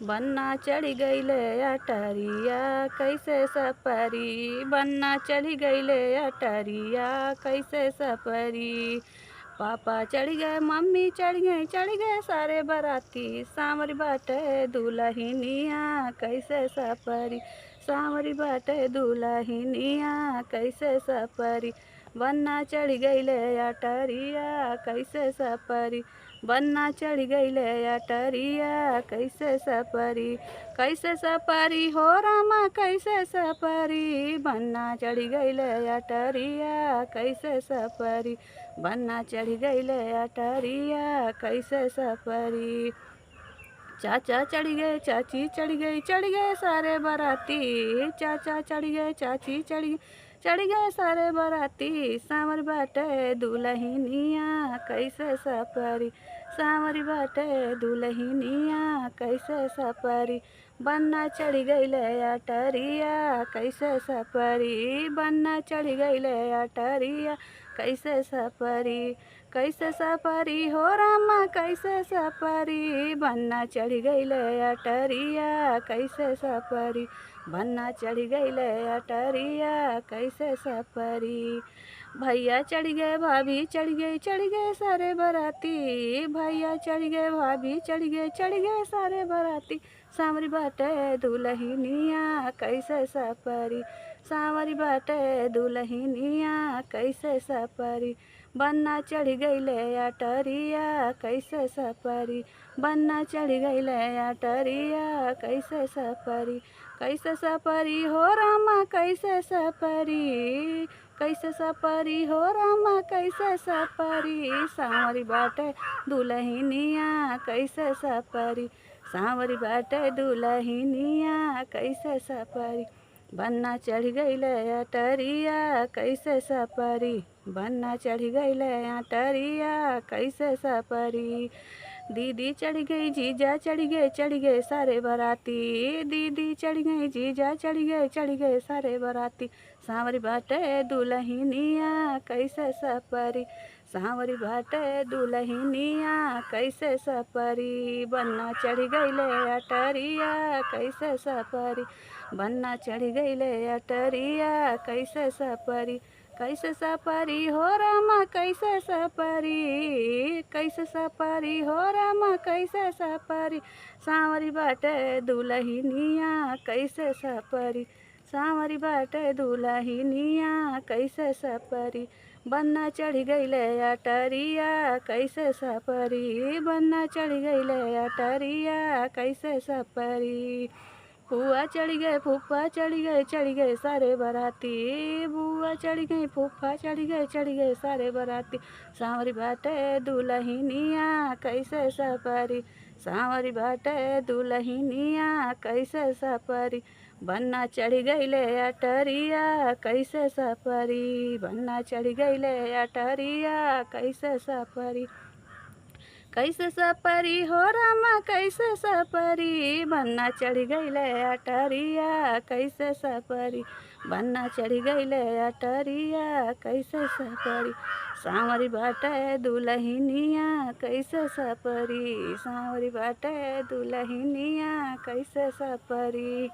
बन्ना चढ़ी गईले अटरिया कैसे सपरी। बन्ना चढ़ी गईले अटरिया कैसे सपरी। पापा चढ़ गए मम्मी चढ़ गए सारे बराती। सांवरी बाटे दुल्हनिया कैसे सपरी। सांवरी बाटे दुल्हनिया कैसे सपरी। बन्ना चढ़ गईले अटरिया कैसे सपरी। बन्ना चढ़ गईले अटरिया कैसे सपरी। कैसे सपरी हो रामा कैसे सपरी। बन्ना चढ़ गईले अटरिया कैसे सपरी। बन्ना चढ़ गईले अटरिया कैसे सपरी। चाचा चढ़ गए चाची चढ़ गए सारे बराती। चाचा चढ़ गए चाची चढ़ गए सारे बराती। सांवर बाटे दुल्हनिया कैसे सपरी। सांवरी बाटे दुल्हनिया कैसे सपरी। बन्ना चढ़ गईले अटरिया कैसे सपरी। बन्ना चढ़ गईले अटरिया कैसे सपरी। कैसे सपरी हो रामा कैसे सपरी। बन्ना चढ़ गईले अटरिया कैसे सपरी। बन्ना चढ़ गईले अटरिया कैसे सपरी। भैया चढ़ गए भाभी चढ़ गए सारे बराती। भैया चढ़ गए भाभी चढ़ गए सारे बराती। सांवरी बाटे दुल्हनिया कैसे सपरी। सांवरी बाटे दुल्हनिया कैसे सपरी। बन्ना चढ़ गईले अटरिया कैसे सपरी। बन्ना चढ़ गईले अटरिया कैसे सपरी। कैसे सपरी हो रामा कैसे सपरी। कैसे सपरी हो रामा कैसे सपरी। सांवरी बाटे दुल्हनिया कैसे सपरी। सांवरी बाटे दुल्हनिया कैसे सपरी। बन्ना चढ़ गईले अटरिया कैसे सपरी। बन्ना चढ़ गईले अटरिया कैसे सपरी। दीदी चढ़ गई जीजा चढ़ गए सारे बराती। दीदी चढ़ गई जीजा चढ़ गए सारे बराती। सांवरी बाटे दुल्हनिया कैसे सपरी। सांवरी बाटे दुल्हनिया कैसे सपरी। बन्ना चढ़ गईले अटरिया कैसे सपरी। बन्ना चढ़ गईले अटरिया कैसे सपरी। कैसे सपरी हो रामा कैसे सपरी। कैसे सपरी हो रामा कैसे सपरी। सांवरी बाटे दुल्हनिया कैसे सपरी। सांवरी बाटे दुल्हनिया कैसे सपरी। बन्ना चढ़ गईले अटरिया कैसे सपरी। बन्ना चढ़ गईले अटरिया कैसे सपरी। बुआ चढ़ गए सारे बराती। बुआ चढ़ गई फूफा चढ़ गए सारे बराती। सांवरी बाटे दुल्हनिया कैसे सपरी। सांवरी बाटे दुल्हनिया कैसे सपरी। बन्ना चढ़ गईले अटरिया कैसे सपरी। बन्ना चढ़ गईले अटरिया कैसे सपरी। कैसे सपरी हो रामा कैसे सपरी। बन्ना चढ़ गईले अटरिया कैसे सपरी। बन्ना चढ़ गईले अटरिया कैसे सपरी। सांवरी बाटे दुल्हनिया कैसे सपरी। सांवरी बाटे दुल्हनिया कैसे सपरी।